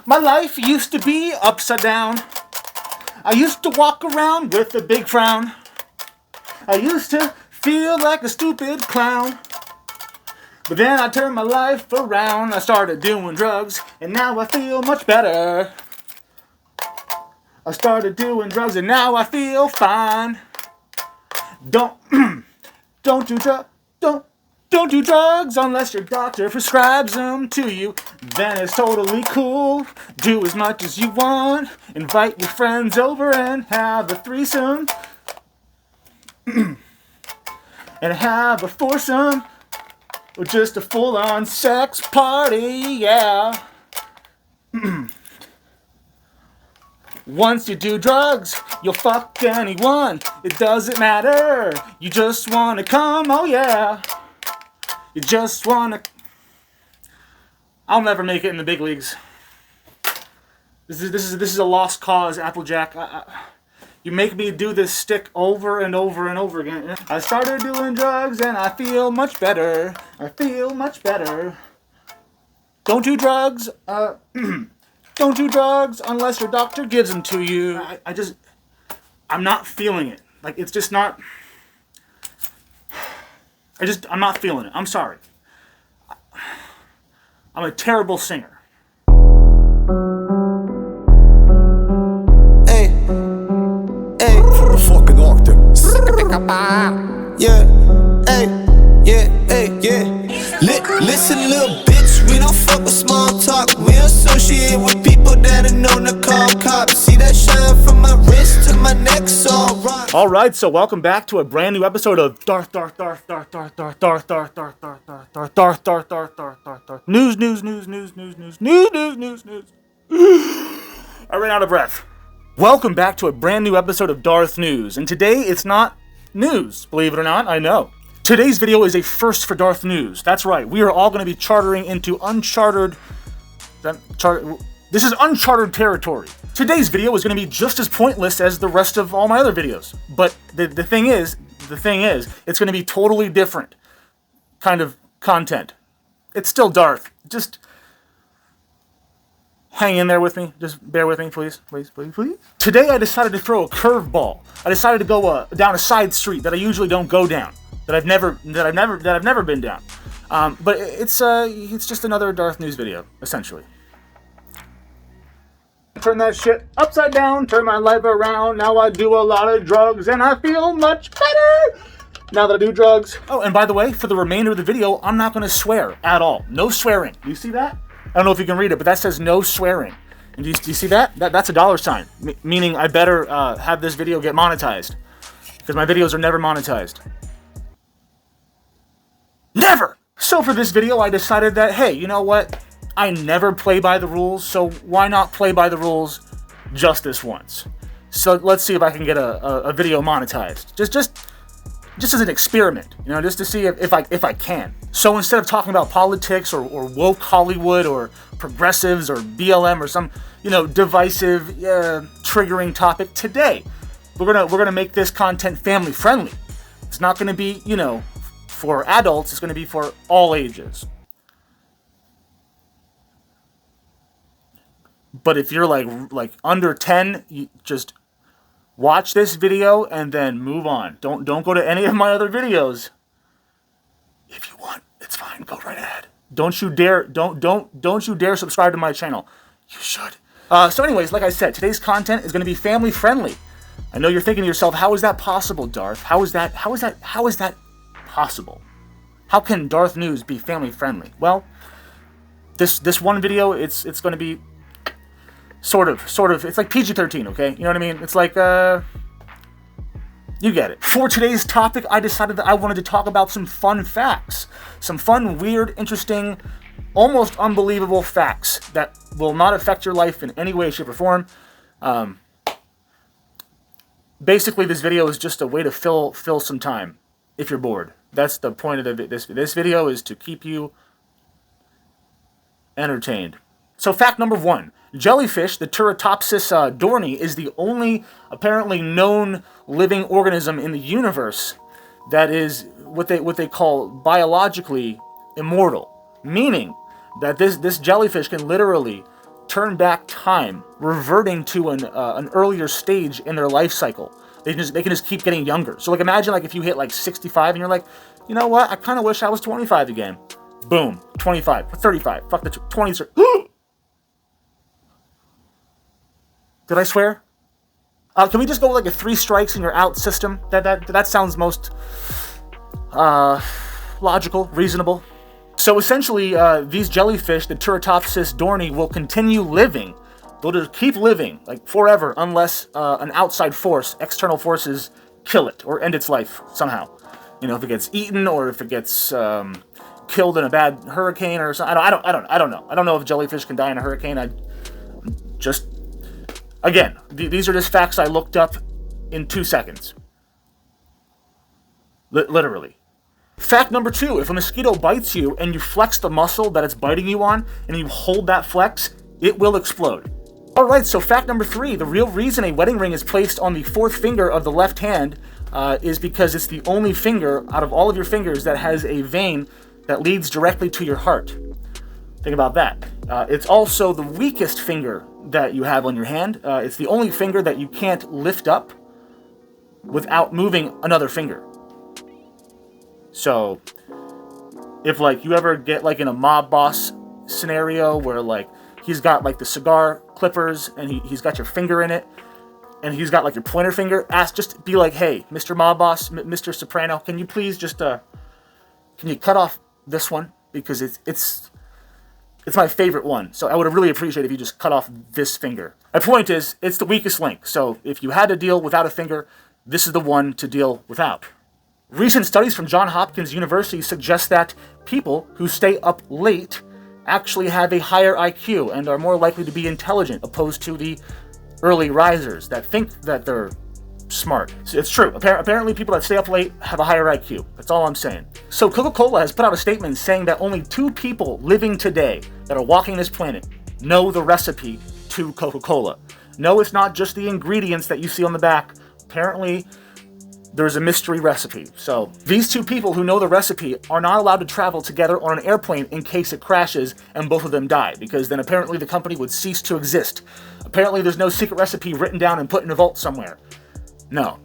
My life used to be upside down. I used to walk around with a big frown. I used to feel like a stupid clown. But then I turned my life around. I started doing drugs, and now I feel much better. I started doing drugs, and now I feel fine. Don't do drugs unless your doctor prescribes them to you. Then it's totally cool. Do as much as you want. Invite your friends over and have a threesome. And have a foursome. Or just a full-on sex party, yeah. Once you do drugs, you'll fuck anyone. It doesn't matter. You just wanna come, oh yeah. You just wanna... I'll never make it in the big leagues. This is a lost cause, Applejack. You make me do this stick over and over and over again. I started doing drugs and I feel much better. I feel much better. Don't do drugs. Don't do drugs unless your doctor gives them to you. I'm not feeling it. Like, it's just not... I'm not feeling it. I'm sorry. I'm a terrible singer. Hey, from the fucking octave. Yeah, yeah. Listen, little bitch, we don't fuck with small talk. We associate with people that are known to call cops. See that shine from my wrist to my neck, so rock. All right, so welcome back to a brand new episode of News. I ran out of breath. Welcome back to a brand new episode of Darth News, and today it's not news, believe it or not, I know. Today's video is a first for Darth News. That's right, we are all going to be chartering into uncharted... This is uncharted territory. Today's video is going to be just as pointless as the rest of all my other videos. But the thing is, it's going to be totally different kind of content. It's still Darth. Just hang in there with me. Just bear with me, please. Today I decided to throw a curveball. I decided to go down a side street that I usually don't go down. That I've never been down. But it's just another Darth News video, essentially. Turn that shit upside down, turn my life around. Now I do a lot of drugs and I feel much better now that I do drugs. Oh, and by the way, for the remainder of the video, I'm not going to swear at all. No swearing. Do you see that? I don't know if you can read it, but that says no swearing. And do you see that? That's a $, meaning I better have this video get monetized. Because my videos are never monetized. Never! So for this video, I decided that, hey, you know what? I never play by the rules, so why not play by the rules just this once? So let's see if I can get a video monetized. Just as an experiment, you know, just to see if I can. So instead of talking about politics or woke Hollywood or progressives or BLM or some, you know, divisive, triggering topic, today we're gonna make this content family friendly. It's not gonna be, you know, for adults. It's gonna be for all ages. But if you're like under 10, you just watch this video and then move on. Don't go to any of my other videos. If you want, it's fine. Go right ahead. Don't you dare subscribe to my channel. You should. So anyways, like I said, today's content is going to be family friendly. I know you're thinking to yourself, how is that possible, Darth? How is that possible? How can Darth News be family friendly? Well, this one video, it's going to be Sort of. It's like PG-13, okay? You know what I mean? It's like, you get it. For today's topic, I decided that I wanted to talk about some fun facts. Some fun, weird, interesting, almost unbelievable facts that will not affect your life in any way, shape, or form. Basically, this video is just a way to fill some time if you're bored. That's the point of this video, is to keep you entertained. So fact number 1. Jellyfish, the Turritopsis dorni, is the only apparently known living organism in the universe that is what they call biologically immortal, meaning that this jellyfish can literally turn back time, reverting to an earlier stage in their life cycle. They can just keep getting younger. So like imagine like if you hit like 65 and you're like, you know what? I kind of wish I was 25 again. Boom, 25, 35. Fuck the 20s. Did I swear? Can we just go with like a 3 strikes and you're out system? That sounds most logical, reasonable. So essentially, these jellyfish, the Turritopsis dorni, will continue living. They'll just keep living, like forever, unless an outside force, external forces, kill it or end its life somehow. You know, if it gets eaten or if it gets killed in a bad hurricane or something. I don't know. I don't know if jellyfish can die in a hurricane. Again, these are just facts I looked up in 2 seconds. Literally. Fact number 2, if a mosquito bites you and you flex the muscle that it's biting you on and you hold that flex, it will explode. Alright, so fact number 3, the real reason a wedding ring is placed on the 4th finger of the left hand is because it's the only finger out of all of your fingers that has a vein that leads directly to your heart. Think about that. It's also the weakest finger that you have on your hand. It's the only finger that you can't lift up without moving another finger. So, if like you ever get like in a mob boss scenario where like he's got like the cigar clippers and he's got your finger in it and he's got like your pointer finger, just be like, hey, Mr. Mob Boss, Mr. Soprano, can you please just can you cut off this one, because it's my favorite one. So I would really appreciate if you just cut off this finger. My point is, it's the weakest link. So if you had to deal without a finger, this is the one to deal without. Recent studies from Johns Hopkins University suggest that people who stay up late actually have a higher IQ and are more likely to be intelligent, opposed to the early risers that think that they're smart. So it's true. Apparently people that stay up late have a higher IQ. That's all I'm saying. So Coca-Cola has put out a statement saying that only 2 people living today that are walking this planet know the recipe to Coca-Cola. No, it's not just the ingredients that you see on the back. Apparently there's a mystery recipe. So these 2 people who know the recipe are not allowed to travel together on an airplane in case it crashes and both of them die, because then apparently the company would cease to exist. Apparently there's no secret recipe written down and put in a vault somewhere. No,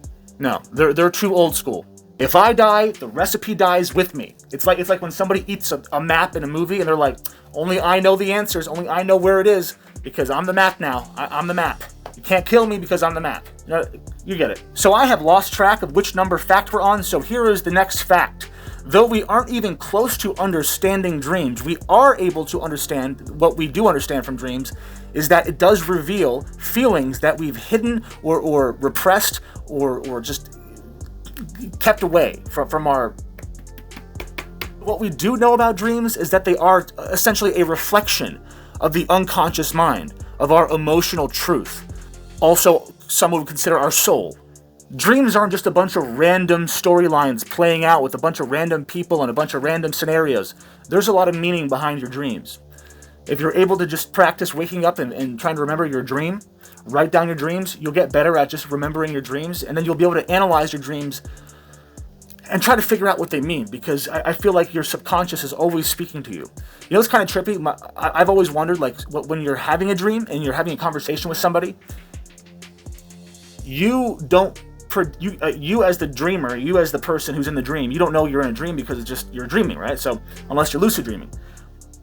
they're too old school. If I die, the recipe dies with me. It's like when somebody eats a map in a movie and they're like, only I know the answers, only I know where it is, because I'm the map now. I'm the map. You can't kill me because I'm the map. You get it. So I have lost track of which number fact we're on, so here is the next fact. Though we aren't even close to understanding dreams, we are able to understand what we do understand from dreams is that it does reveal feelings that we've hidden or repressed or just kept away from our... What we do know about dreams is that they are essentially a reflection of the unconscious mind, of our emotional truth. Also, some would consider our soul. Dreams aren't just a bunch of random storylines playing out with a bunch of random people and a bunch of random scenarios. There's a lot of meaning behind your dreams. If you're able to just practice waking up and trying to remember your dream, write down your dreams, you'll get better at just remembering your dreams, and then you'll be able to analyze your dreams and try to figure out what they mean, because I feel like your subconscious is always speaking to you. You know, it's kind of trippy. I've always wondered, like, when you're having a dream and you're having a conversation with somebody, you as the dreamer, you as the person who's in the dream, you don't know you're in a dream because it's just you're dreaming, right? So unless you're lucid dreaming.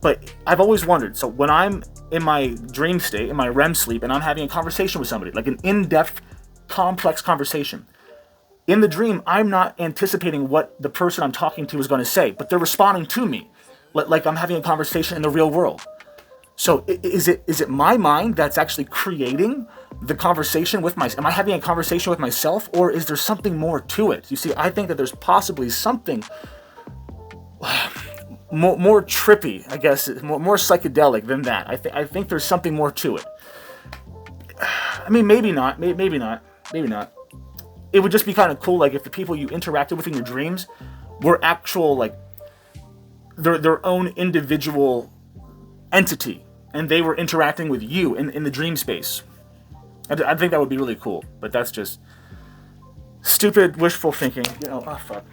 But I've always wondered, so when I'm in my dream state, in my REM sleep, and I'm having a conversation with somebody, like an in-depth, complex conversation, in the dream, I'm not anticipating what the person I'm talking to is going to say, but they're responding to me, like I'm having a conversation in the real world. So is it my mind that's actually creating the conversation with am I having a conversation with myself, or is there something more to it? You see, I think that there's possibly something more trippy, I guess, more psychedelic than that. I think there's something more to it. I mean, maybe not. It would just be kind of cool, like, if the people you interacted with in your dreams were actual, like, their own individual entity, and they were interacting with you in the dream space. I think that would be really cool, but that's just stupid wishful thinking. You know, fuck.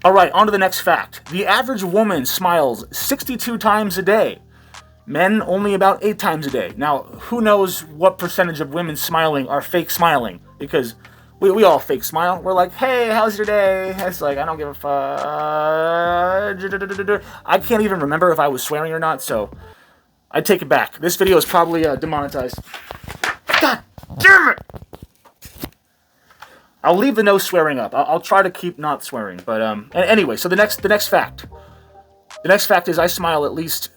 Alright, on to the next fact. The average woman smiles 62 times a day. Men only about 8 times a day. Now, who knows what percentage of women smiling are fake smiling? Because we all fake smile. We're like, hey, how's your day? It's like, I don't give a fuck. I can't even remember if I was swearing or not, so I take it back. This video is probably demonetized. God damn it! I'll leave the no swearing up. I'll try to keep not swearing. But anyway, so the next fact. The next fact is I smile at least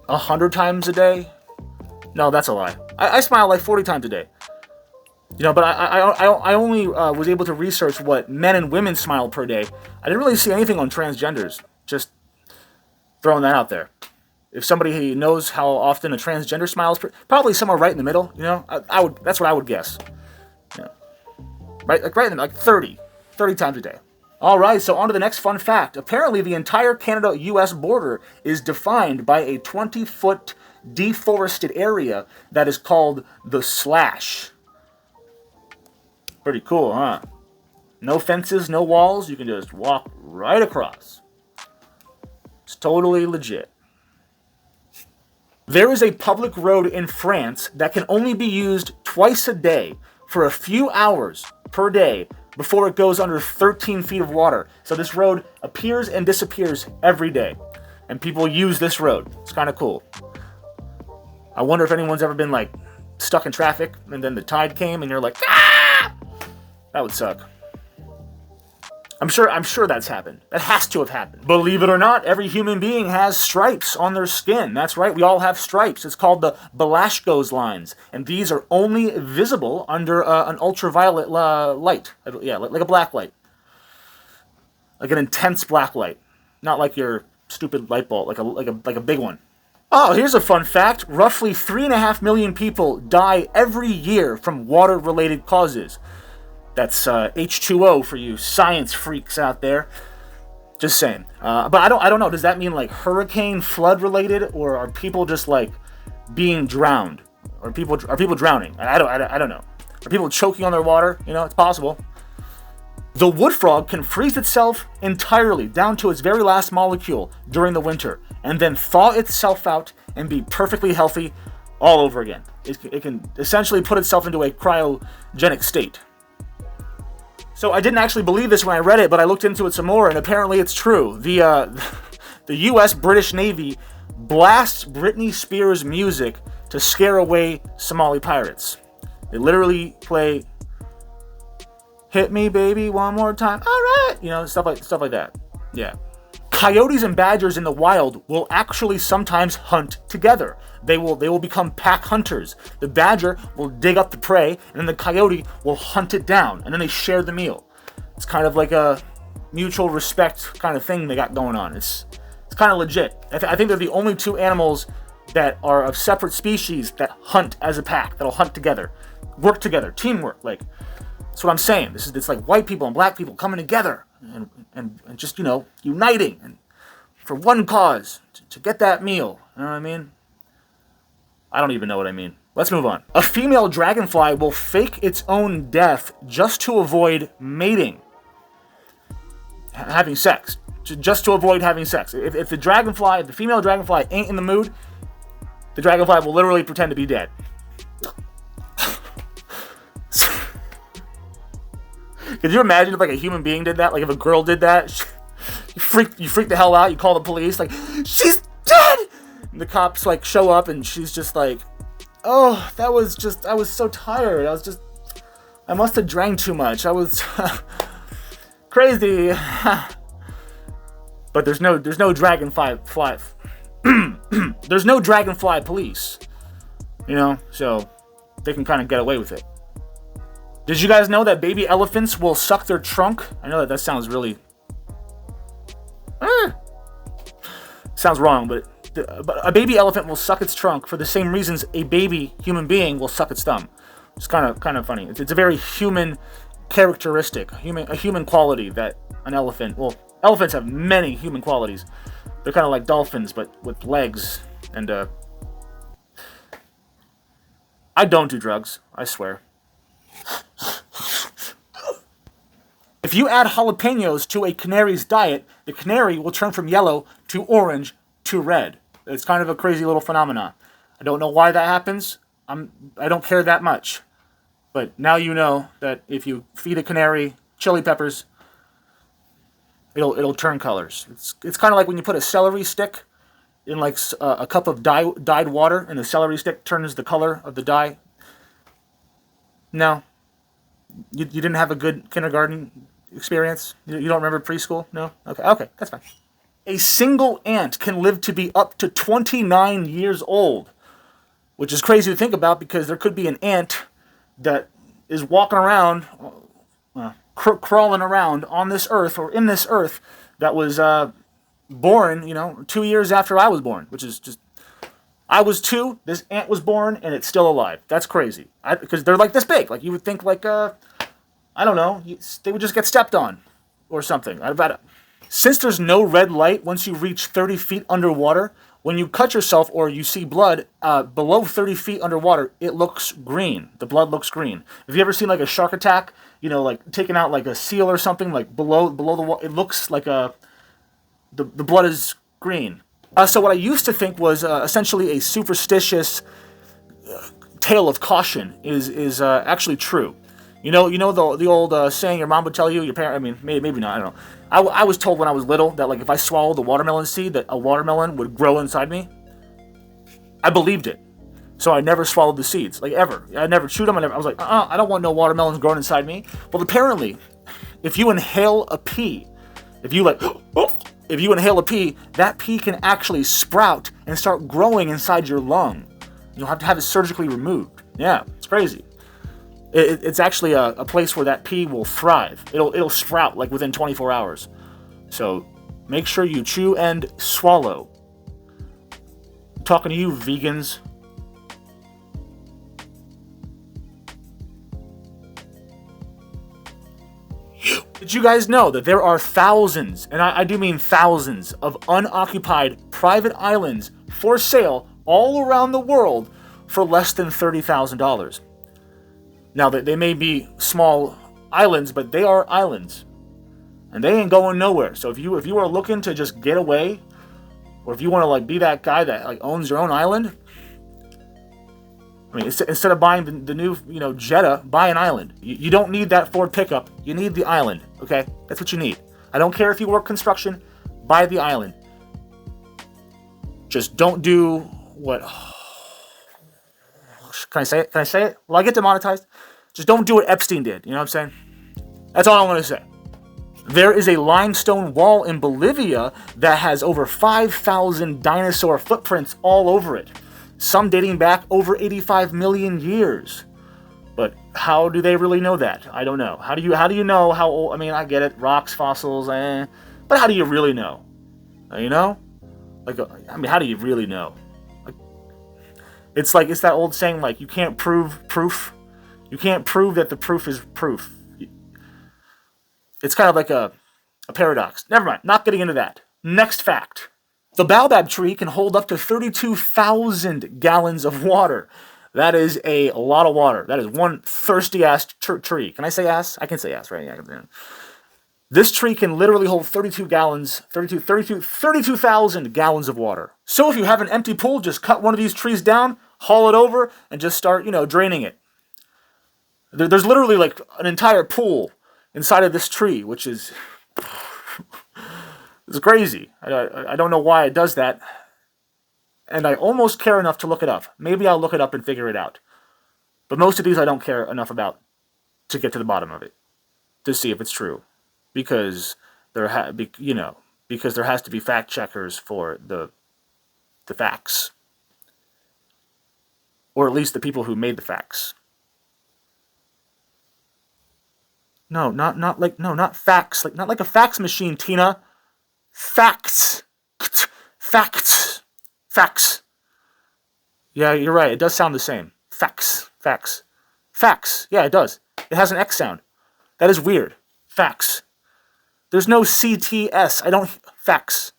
100 times a day. No, that's a lie. I smile like 40 times a day. You know, but I only was able to research what men and women smile per day. I didn't really see anything on transgenders. Just throwing that out there. If somebody knows how often a transgender smiles, probably somewhere right in the middle. You know, I would. That's what I would guess. You know, right in the middle, like 30 times a day. All right, so on to the next fun fact. Apparently, the entire Canada-U.S. border is defined by a 20-foot deforested area that is called the Slash. Pretty cool, huh? No fences, no walls. You can just walk right across. It's totally legit. There is a public road in France that can only be used twice a day for a few hours per day before it goes under 13 feet of water. So this road appears and disappears every day. And people use this road. It's kind of cool. I wonder if anyone's ever been, like, stuck in traffic and then the tide came and you're like, ah! That would suck. I'm sure that's happened. That has to have happened. Believe it or not, every human being has stripes on their skin. That's right, we all have stripes. It's called the Belasco's lines. And these are only visible under an ultraviolet light. Yeah, like a black light. Like an intense black light. Not like your stupid light bulb, like a big one. Oh, here's a fun fact. Roughly 3.5 million people die every year from water-related causes. That's H2O for you science freaks out there. Just saying. But I don't know. Does that mean like hurricane, flood related, or are people just like being drowned? Are people drowning? I don't know. Are people choking on their water? You know, it's possible. The wood frog can freeze itself entirely down to its very last molecule during the winter, and then thaw itself out and be perfectly healthy all over again. It can essentially put itself into a cryogenic state. So I didn't actually believe this when I read it, but I looked into it some more, and apparently it's true. The U.S. British Navy blasts Britney Spears music to scare away Somali pirates. They literally play "Hit Me, Baby, One More Time," all right, you know, stuff like that. Yeah. Coyotes and badgers in the wild will actually sometimes hunt together. They will become pack hunters. The badger will dig up the prey, and then the coyote will hunt it down, and then they share the meal. It's kind of like a mutual respect kind of thing they got going on. It's kind of legit. I think they're the only two animals that are of separate species that hunt as a pack, that'll hunt together, work together, teamwork. Like, that's what I'm saying. It's like white people and black people coming together and just, you know, uniting and for one cause, to get that meal. You know what I mean? I don't even know what I mean. Let's move on. A female dragonfly will fake its own death just to avoid mating. Having sex. Just to avoid having sex. If the female dragonfly ain't in the mood, the dragonfly will literally pretend to be dead. Could you imagine if like a human being did that? Like if a girl did that? You freak the hell out. You call the police, like, she's dead! And the cops like show up and she's just like, oh, I was so tired. I must have drank too much. I was crazy. But there's no dragonfly there's no dragonfly police. You know, so they can kind of get away with it. Did you guys know that baby elephants will suck their trunk? I know that sounds really sounds wrong, but a baby elephant will suck its trunk for the same reasons a baby human being will suck its thumb. It's kind of funny. It's a very human characteristic, a human quality that an elephant. Well, elephants have many human qualities. They're kind of like dolphins, but with legs. And I don't do drugs. I swear. If you add jalapenos to a canary's diet, the canary will turn from yellow to orange to red. It's kind of a crazy little phenomenon. I don't know why that happens. I don't care that much. But now you know that if you feed a canary chili peppers, it'll turn colors. It's kind of like when you put a celery stick in like a cup of dyed water, and the celery stick turns the color of the dye. No, you didn't have a good kindergarten experience. You don't remember preschool? No. Okay, that's fine. A single ant can live to be up to 29 years old, which is crazy to think about because there could be an ant that is walking around, crawling around on this earth or in this earth that was born, 2 years after I was born, which is just, I was 2, this ant was born, and it's still alive. That's crazy. Because they're like this big. Like, you would think like, I don't know, they would just get stepped on or something. Since there's no red light once you reach 30 feet underwater, when you cut yourself or you see blood below 30 feet underwater, it looks green. The blood looks green. Have you ever seen like a shark attack? Like taking out like a seal or something, like below the water, it looks like the blood is green. So what I used to think was essentially a superstitious tale of caution is actually true. You know the old saying your mom would tell you, your parent. I mean, maybe not. I don't know. I was told when I was little that like if I swallowed the watermelon seed, that a watermelon would grow inside me. I believed it, so I never swallowed the seeds, like ever. I never chewed them. I was like, I don't want no watermelons growing inside me. Well, apparently, if you inhale a pea, if you inhale a pea, that pea can actually sprout and start growing inside your lung. You'll have to have it surgically removed. Yeah, it's crazy. It's actually a place where that pea will thrive. It'll sprout like within 24 hours. So make sure you chew and swallow. I'm talking to you, vegans. Did you guys know that there are thousands, and I do mean thousands, of unoccupied private islands for sale all around the world for less than $30,000? Now, they may be small islands, but they are islands. And they ain't going nowhere. So if you are looking to just get away, or if you want to like be that guy that like owns your own island, I mean, instead of buying the new Jetta, buy an island. You don't need that Ford pickup. You need the island, okay? That's what you need. I don't care if you work construction, buy the island. Just don't do what... Can I say it? Can I say it? Will I get demonetized? Just don't do what Epstein did. You know what I'm saying? That's all I'm going to say. There is a limestone wall in Bolivia that has over 5,000 dinosaur footprints all over it. Some dating back over 85 million years. But how do they really know that? I don't know. How do you know how old? I mean, I get it. Rocks, fossils, but how do you really know? You know? Like, I mean, how do you really know? It's that old saying, like, you can't prove proof. You can't prove that the proof is proof. It's kind of like a paradox. Never mind, not getting into that. Next fact. The Baobab tree can hold up to 32,000 gallons of water. That is a lot of water. That is one thirsty-ass tree. Can I say ass? I can say ass, right? Yeah. This tree can literally hold 32,000 gallons of water. So if you have an empty pool, just cut one of these trees down, haul it over, and just start, draining it. There's literally like an entire pool inside of this tree, which is it's crazy. I don't know why it does that. And I almost care enough to look it up. Maybe I'll look it up and figure it out. But most of these I don't care enough about to get to the bottom of it, to see if it's true. Because there has to be fact checkers for the facts, or at least the people who made the facts. Not facts, not like a fax machine, Tina. Facts. Yeah, you're right. It does sound the same. Facts. Yeah, it does. It has an X sound. That is weird. Facts. There's no CTS. Facts.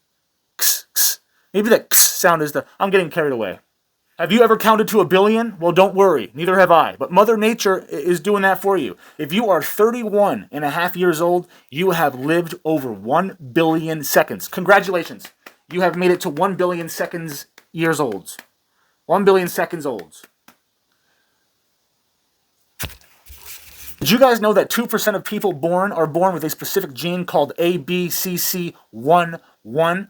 X. Maybe the X sound is I'm getting carried away. Have you ever counted to 1 billion? Well, don't worry. Neither have I. But Mother Nature is doing that for you. If you are 31 and a half years old, you have lived over 1 billion seconds. Congratulations. You have made it to 1 billion seconds years old. 1 billion seconds old. Did you guys know that 2% of people are born with a specific gene called ABCC11?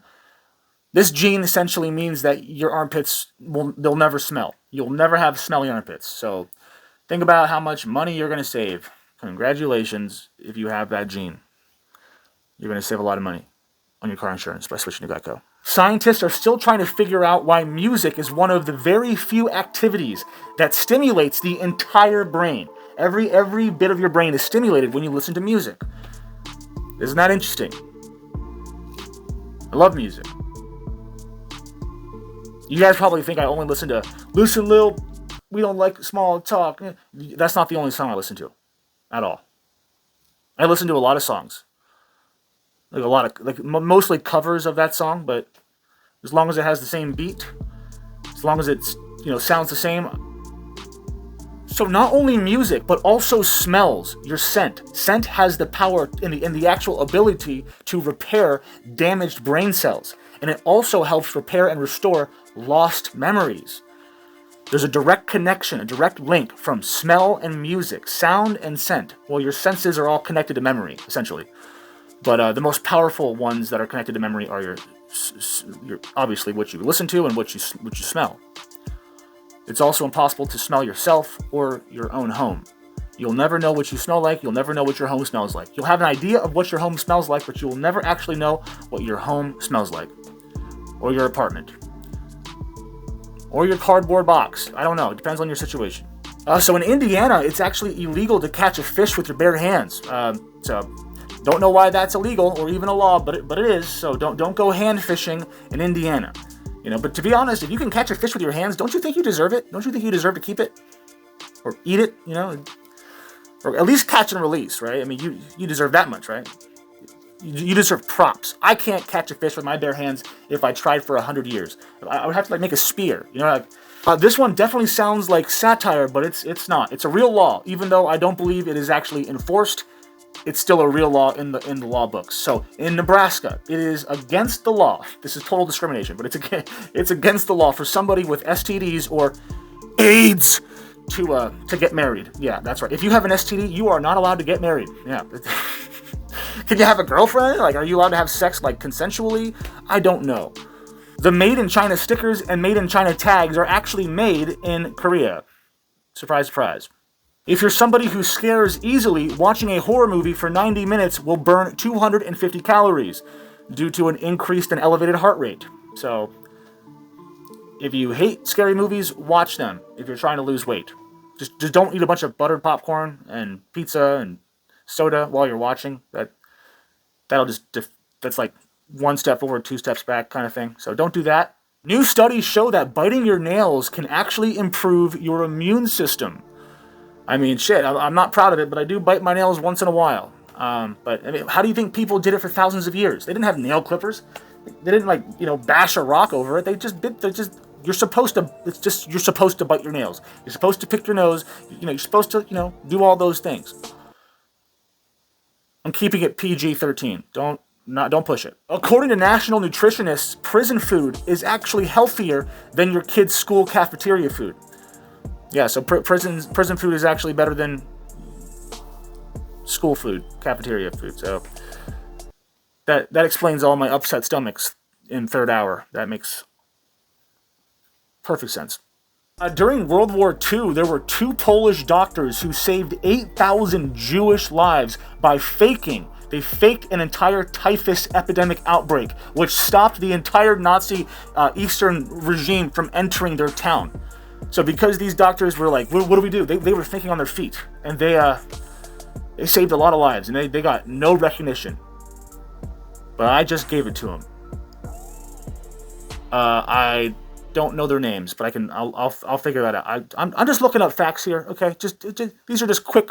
This gene essentially means that your armpits, they'll never smell. You'll never have smelly armpits. So think about how much money you're going to save. Congratulations if you have that gene. You're going to save a lot of money on your car insurance by switching to Geico. Scientists are still trying to figure out why music is one of the very few activities that stimulates the entire brain. Every bit of your brain is stimulated when you listen to music. Isn't that interesting? I love music. You guys probably think I only listen to Listen Lil, We Don't Like Small Talk. That's not the only song I listen to at all. I listen to a lot of songs. Mostly covers of that song, but as long as it has the same beat, as long as it's, sounds the same. So not only music, but also smells, your scent. Scent has the power in the actual ability to repair damaged brain cells. And it also helps repair and restore lost memories. There's a direct connection, a direct link from smell and music, sound and scent. Well, your senses are all connected to memory, essentially. But the most powerful ones that are connected to memory are your obviously what you listen to and what you smell. It's also impossible to smell yourself or your own home. You'll never know what you smell like. You'll never know what your home smells like. You'll have an idea of what your home smells like, but you will never actually know what your home smells like. Or your apartment. Or your cardboard box. I don't know. It depends on your situation. So in Indiana, it's actually illegal to catch a fish with your bare hands. So don't know why that's illegal or even a law, but it is. So don't go hand fishing in Indiana. But to be honest, if you can catch a fish with your hands, don't you think you deserve it? Don't you think you deserve to keep it? Or eat it, Or at least catch and release, right? I mean, you deserve that much, right? You deserve props. I can't catch a fish with my bare hands if I tried for 100 years. I would have to make a spear, This one definitely sounds like satire, but it's not. It's a real law, even though I don't believe it is actually enforced. It's still a real law in the law books. So in Nebraska, it is against the law. This is total discrimination, but it's against the law for somebody with STDs or AIDS to get married. Yeah, that's right. If you have an STD, you are not allowed to get married. Yeah. Can you have a girlfriend? Are you allowed to have sex consensually? I don't know. The Made in China stickers and Made in China tags are actually made in Korea. Surprise, surprise. If you're somebody who scares easily, watching a horror movie for 90 minutes will burn 250 calories due to an increased and elevated heart rate. So, if you hate scary movies, watch them if you're trying to lose weight. Just don't eat a bunch of buttered popcorn and pizza and soda while you're watching. That's like one step forward, two steps back kind of thing. So don't do that. New studies show that biting your nails can actually improve your immune system. I mean, shit, I'm not proud of it, but I do bite my nails once in a while. But I mean, how do you think people did it for thousands of years? They didn't have nail clippers. They didn't bash a rock over it. You're supposed to bite your nails. You're supposed to pick your nose. You're supposed to, do all those things. I'm keeping it PG-13. Don't push it. According to national nutritionists, prison food is actually healthier than your kid's school cafeteria food. Yeah, so prison food is actually better than school food, cafeteria food. So that explains all my upset stomachs in third hour. That makes perfect sense. During World War II, there were 2 Polish doctors who saved 8,000 Jewish lives by faking. They faked an entire typhus epidemic outbreak, which stopped the entire Nazi Eastern regime from entering their town. So because these doctors were like, what do we do? They were thinking on their feet, and they saved a lot of lives, and they got no recognition. But I just gave it to them. I don't know their names, but I'll figure that out. I'm just looking up facts here, okay? Just these are just quick,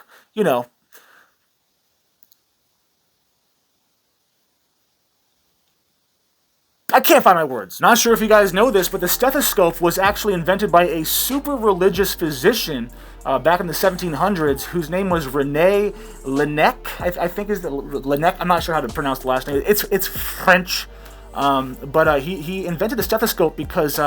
I can't find my words. Not sure if you guys know this, but the stethoscope was actually invented by a super religious physician back in the 1700s whose name was René Laennec. I think is the Laennec. I'm not sure how to pronounce the last name. It's French. But he invented the stethoscope because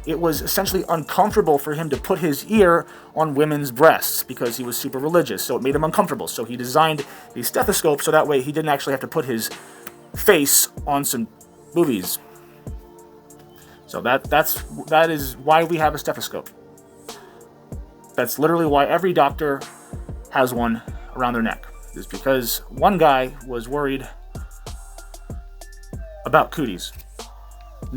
it was essentially uncomfortable for him to put his ear on women's breasts because he was super religious, so it made him uncomfortable. So he designed the stethoscope so that way he didn't actually have to put his face on some boobies. So that is why we have a stethoscope. That's literally why every doctor has one around their neck. Is because one guy was worried about cooties.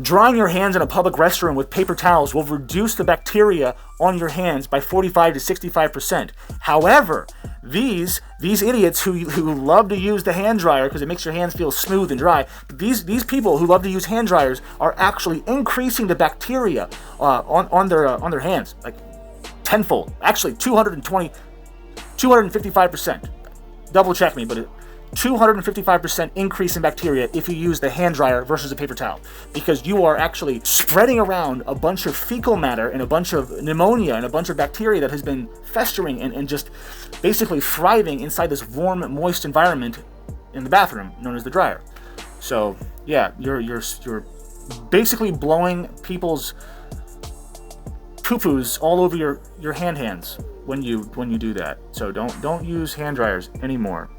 Drying your hands in a public restroom with paper towels will reduce the bacteria on your hands by 45 to 65%. However, these idiots who love to use the hand dryer because it makes your hands feel smooth and dry, these people who love to use hand dryers are actually increasing the bacteria on their hands, like tenfold. Actually, 255%. Double check me, but 255% increase in bacteria if you use the hand dryer versus a paper towel, because you are actually spreading around a bunch of fecal matter and a bunch of pneumonia and a bunch of bacteria that has been festering and just basically thriving inside this warm, moist environment in the bathroom known as the dryer. So yeah, you're basically blowing people's poo-poos all over your hands when you do that. So don't use hand dryers anymore.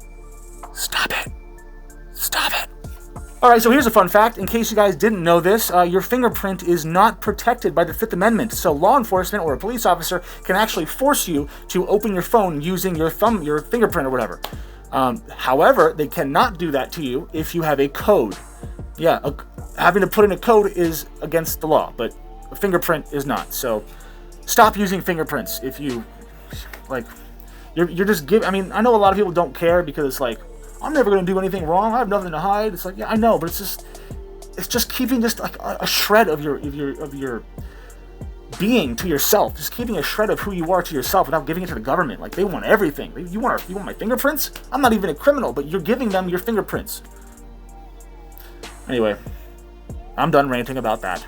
Stop it. Alright, so here's a fun fact. In case you guys didn't know this, your fingerprint is not protected by the Fifth Amendment. So law enforcement or a police officer can actually force you to open your phone using your fingerprint or whatever. However, they cannot do that to you if you have a code. Yeah, having to put in a code is against the law, but a fingerprint is not. So stop using fingerprints if you, like, you're just giving. I mean, I know a lot of people don't care because it's like, I'm never going to do anything wrong. I have nothing to hide. It's like, yeah, I know, but it's just keeping just like a shred of your being to yourself. Just keeping a shred of who you are to yourself without giving it to the government. Like, they want everything. You want my fingerprints? I'm not even a criminal, but you're giving them your fingerprints. Anyway, I'm done ranting about that.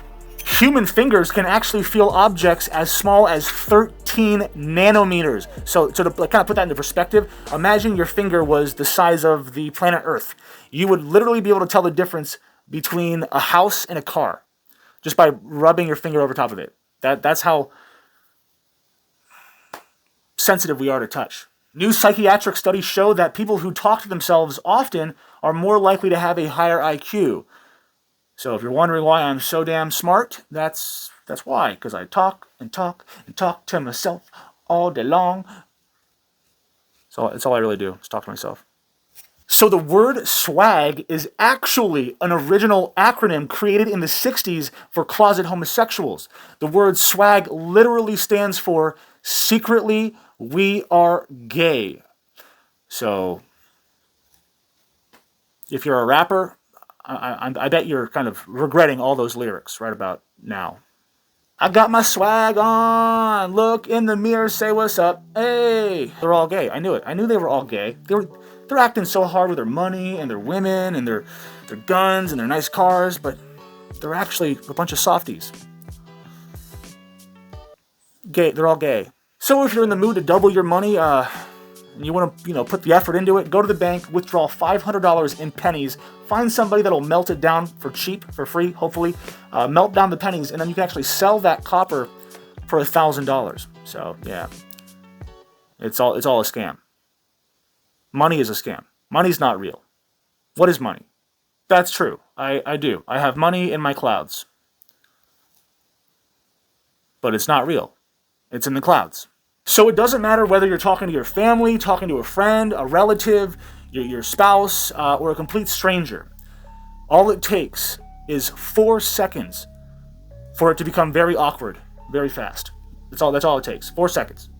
Human fingers can actually feel objects as small as 13 nanometers. So to kind of put that into perspective, imagine your finger was the size of the planet Earth. You would literally be able to tell the difference between a house and a car just by rubbing your finger over top of it. That's how sensitive we are to touch. New psychiatric studies show that people who talk to themselves often are more likely to have a higher IQ. So if you're wondering why I'm so damn smart, that's why. Because I talk and talk and talk to myself all day long. So that's all I really do, is talk to myself. So the word swag is actually an original acronym created in the 60s for closet homosexuals. The word swag literally stands for secretly we are gay. So if you're a rapper, I bet you're kind of regretting all those lyrics right about now. I got my swag on. Look in the mirror, say what's up. Hey, they're all gay. I knew it. I knew they were all gay. They're acting so hard with their money and their women and their guns and their nice cars, but they're actually a bunch of softies. Gay. They're all gay. So if you're in the mood to double your money, and you want to, put the effort into it, go to the bank, withdraw $500 in pennies, find somebody that'll melt it down for cheap, for free, hopefully, melt down the pennies, and then you can actually sell that copper for $1,000. So, yeah, it's all a scam. Money is a scam. Money's not real. What is money? That's true. I do. I have money in my clouds. But it's not real. It's in the clouds. So it doesn't matter whether you're talking to your family, talking to a friend, a relative, your spouse, or a complete stranger. All it takes is 4 seconds for it to become very awkward, very fast. That's all it takes. 4 seconds.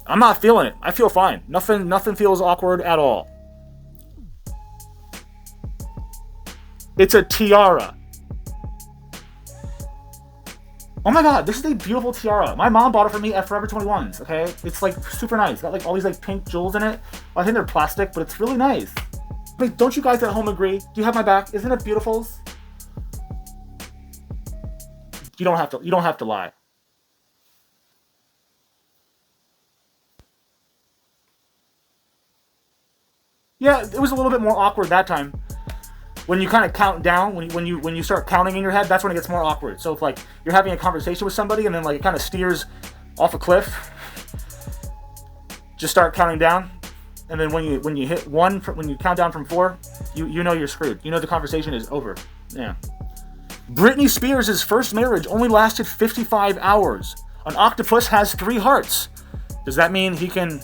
I'm not feeling it. I feel fine. Nothing feels awkward at all. It's a tiara. Oh my god, this is a beautiful tiara. My mom bought it for me at Forever 21's, okay? It's like super nice. Got like all these like pink jewels in it. Well, I think they're plastic, but it's really nice. Wait, don't you guys at home agree? Do you have my back? Isn't it beautiful? You don't have to lie. Yeah, it was a little bit more awkward that time. When you kind of count down, when you start counting in your head, that's when it gets more awkward. So if like you're having a conversation with somebody and then like it kind of steers off a cliff, just start counting down, and then when you hit one, when you count down from 4, you know you're screwed. You know the conversation is over. Yeah. Britney Spears' first marriage only lasted 55 hours. An octopus has 3 hearts. Does that mean he can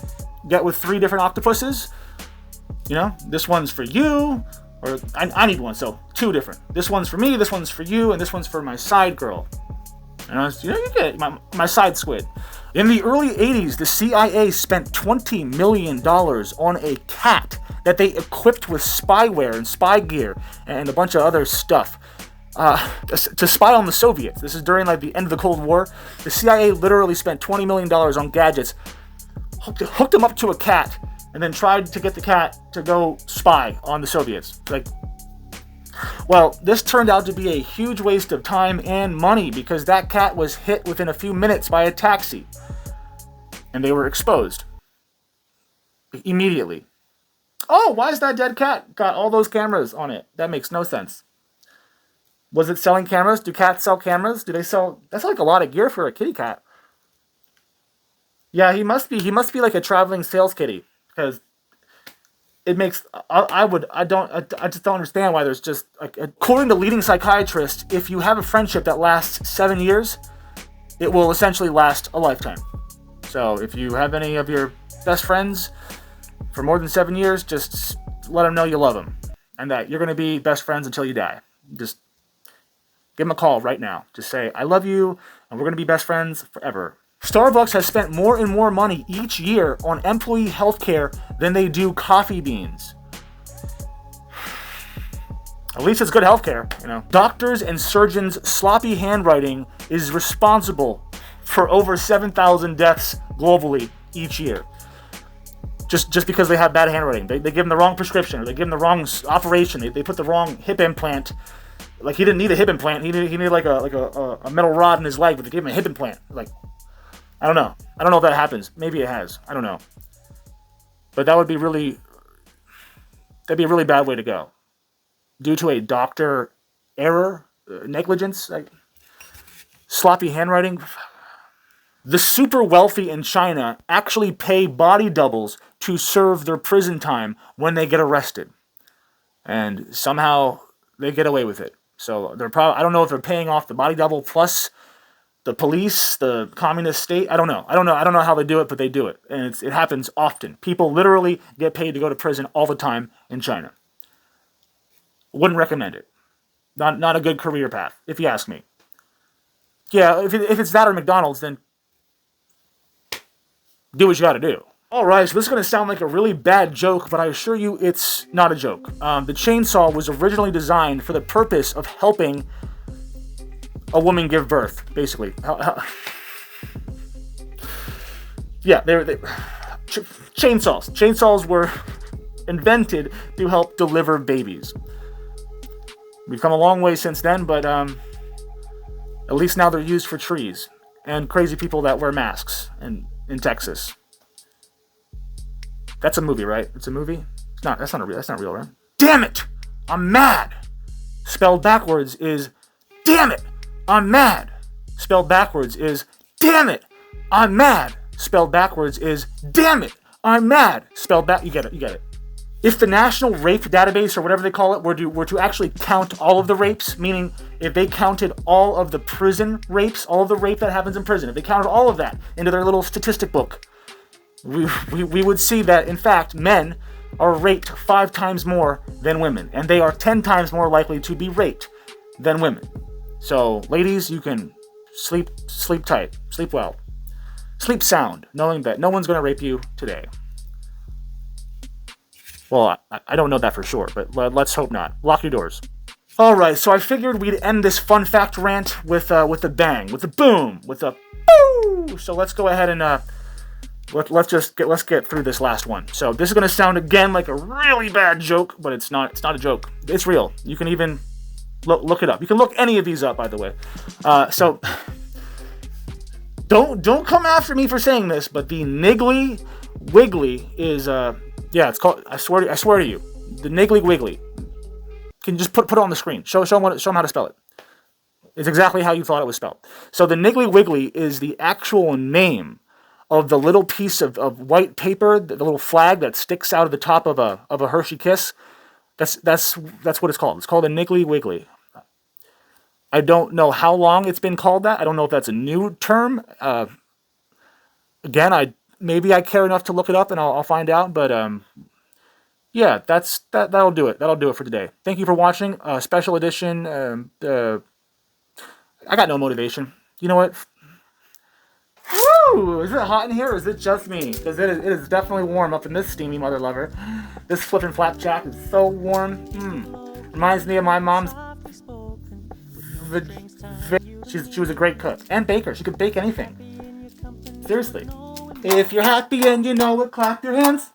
get with 3 different octopuses? You know, this one's for you, or I need one, so 2 different. This one's for me, this one's for you, and this one's for my side girl. You get it, my side squid. In the early 80s, the CIA spent $20 million on a cat that they equipped with spyware and spy gear and a bunch of other stuff to spy on the Soviets. This is during like the end of the Cold War. The CIA literally spent $20 million on gadgets, hooked them up to a cat, and then tried to get the cat to go spy on the Soviets. Well, this turned out to be a huge waste of time and money because that cat was hit within a few minutes by a taxi. And they were exposed. Immediately. Oh, why is that dead cat got all those cameras on it? That makes no sense. Was it selling cameras? Do cats sell cameras? Do they sell... That's like a lot of gear for a kitty cat. Yeah, he must be like a traveling sales kitty. Because... it makes, I just don't understand why there's just, like, according to leading psychiatrists, if you have a friendship that lasts 7 years, it will essentially last a lifetime. So if you have any of your best friends for more than 7 years, just let them know you love them and that you're going to be best friends until you die. Just give them a call right now. Just say, I love you, and we're going to be best friends forever. Starbucks has spent more and more money each year on employee health care than they do coffee beans. At least it's good health care, you know. Doctors and surgeons' sloppy handwriting is responsible for over 7,000 deaths globally each year. Just because they have bad handwriting. They give them the wrong prescription, or they give them the wrong operation. They put the wrong hip implant. Like, he didn't need a hip implant. He needed like a metal rod in his leg, but they gave him a hip implant. Like, I don't know. I don't know if that happens. Maybe it has. I don't know. But that'd be a really bad way to go. Due to a doctor error, negligence, like sloppy handwriting. The super wealthy in China actually pay body doubles to serve their prison time when they get arrested. And somehow they get away with it. So they're probably, I don't know if they're paying off the body double plus the police, the communist state. I don't know how they do it, but they do it. And it happens often. People literally get paid to go to prison all the time in China. Wouldn't recommend it. Not a good career path, if you ask me. Yeah, if it's that or McDonald's, then do what you gotta do. Alright, so this is going to sound like a really bad joke, but I assure you it's not a joke. The chainsaw was originally designed for the purpose of helping a woman give birth, basically. Yeah, chainsaws. Chainsaws were invented to help deliver babies. We've come a long way since then, but at least now they're used for trees and crazy people that wear masks in Texas. That's a movie, right? It's a movie? It's not. That's not real, right? Damn it! I'm mad! Spelled backwards is damn it! I'm mad! Spelled backwards is damn it! I'm mad! Spelled backwards is damn it! I'm mad! Spelled back. You get it. If the National Rape Database, or whatever they call it, were to actually count all of the rapes, meaning if they counted all of the prison rapes, all of the rape that happens in prison, if they counted all of that into their little statistic book, we would see that, in fact, men are raped 5 times more than women, and they are 10 times more likely to be raped than women. So, ladies, you can sleep tight, sleep well, sleep sound, knowing that no one's going to rape you today. Well, I don't know that for sure, but let's hope not. Lock your doors. Alright, so I figured we'd end this fun fact rant with a bang, with a boom, with a boo! So let's go ahead and let's get through this last one. So this is going to sound again like a really bad joke, but it's not a joke. It's real. You can even look it up. You can look any of these up, by the way. So don't come after me for saying this, but the Niggly Wiggly is Yeah, it's called. I swear to you, the Niggly Wiggly. Can you just put it on the screen? Show them how to spell it. It's exactly how you thought it was spelled. So the Niggly Wiggly is the actual name of the little piece of white paper, the little flag that sticks out of the top of a Hershey Kiss. That's what it's called. It's called a Niggly Wiggly. I don't know how long it's been called that. I don't know if that's a new term. Again, maybe I care enough to look it up and I'll find out. But yeah, that'll do it. That'll do it for today. Thank you for watching. Special edition. I got no motivation. You know what? Woo! Is it hot in here or is it just me? Because it is definitely warm up in this steamy mother lover. This flippin' flapjack is so warm. Reminds me of my mom's. She was a great cook and baker. She could bake anything. Seriously. If you're happy and you know it, clap your hands.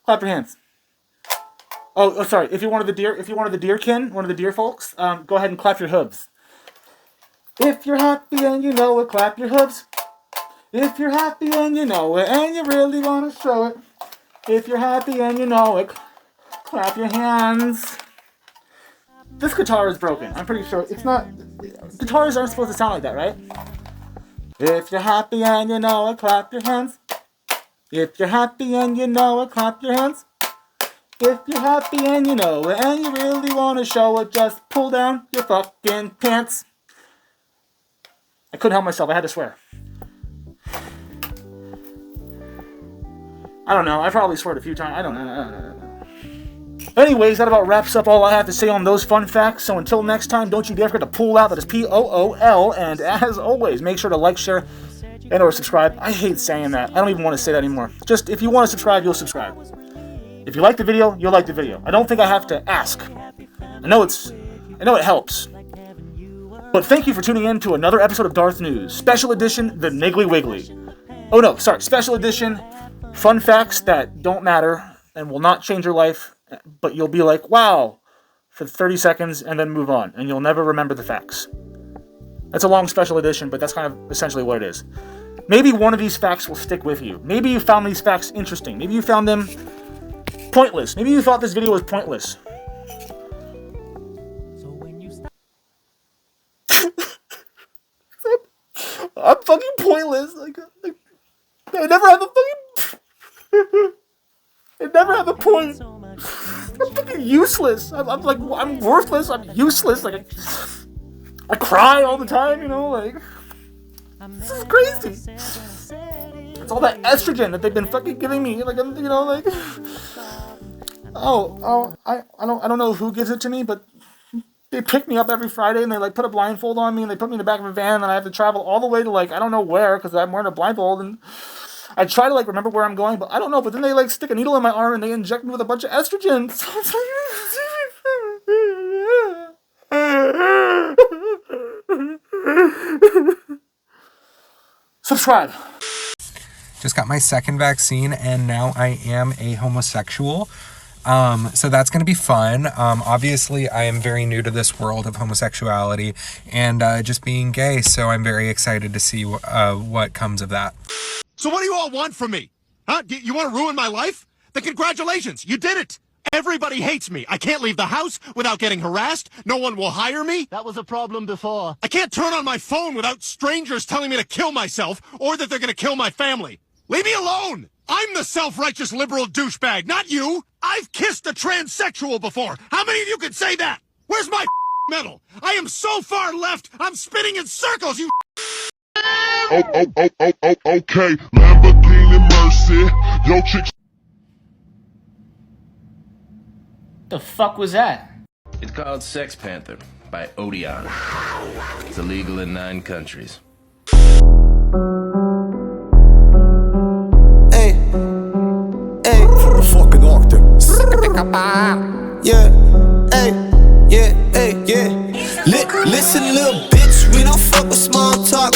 Clap your hands. Oh, sorry. If you're one of the deerkin, one of the deer folks, go ahead and clap your hooves. If you're happy and you know it, clap your hooves. If you're happy and you know it, and you really want to show it. If you're happy and you know it, clap your hands. This guitar is broken. I'm pretty sure it's not. Guitars aren't supposed to sound like that, right? If you're happy and you know it, clap your hands. If you're happy and you know it, clap your hands. If you're happy and you know it, and you really want to show it, just pull down your fucking pants. I couldn't help myself. I had to swear. I don't know. I probably sweared a few times. I don't know. Anyways, that about wraps up all I have to say on those fun facts. So until next time, don't you dare forget to pull out. That is POOL. And as always, make sure to like, share, and or subscribe. I hate saying that. I don't even want to say that anymore. Just if you want to subscribe, you'll subscribe. If you like the video, you'll like the video. I don't think I have to ask. I know it helps. But thank you for tuning in to another episode of DarthNews. Special edition, the Niggly Wiggly. Oh no, sorry. Special edition, fun facts that don't matter and will not change your life. But you'll be like, wow, for 30 seconds and then move on. And you'll never remember the facts. That's a long special edition, but that's kind of essentially what it is. Maybe one of these facts will stick with you. Maybe you found these facts interesting. Maybe you found them pointless. Maybe you thought this video was pointless. I'm fucking pointless. Like I never have a fucking... I never have a point. I'm fucking useless. I'm worthless. I'm useless. Like I cry all the time. You know, like this is crazy. It's all that estrogen that they've been fucking giving me. Like I'm, you know, like I don't know who gives it to me, but they pick me up every Friday and they like put a blindfold on me and they put me in the back of a van and I have to travel all the way to like I don't know where because I'm wearing a blindfold and. I try to like remember where I'm going, but I don't know. But then they like stick a needle in my arm and they inject me with a bunch of estrogen. Subscribe. Just got my second vaccine and now I am a homosexual. So that's going to be fun. Obviously, I am very new to this world of homosexuality and just being gay, so I'm very excited to see what comes of that. So what do you all want from me? Huh? You want to ruin my life? Then congratulations, you did it! Everybody hates me. I can't leave the house without getting harassed. No one will hire me. That was a problem before. I can't turn on my phone without strangers telling me to kill myself or that they're going to kill my family. Leave me alone! I'm the self-righteous liberal douchebag, not you! I've kissed a transsexual before! How many of you can say that? Where's my medal? I am so far left, I'm spinning in circles, you Okay, Lamborghini Mercy, yo chicks. The fuck was that? It's called Sex Panther by Odeon. It's illegal in 9 countries. Hey, fucking octopus. Yeah, yeah. Listen, little bitch, we don't fuck with small talk.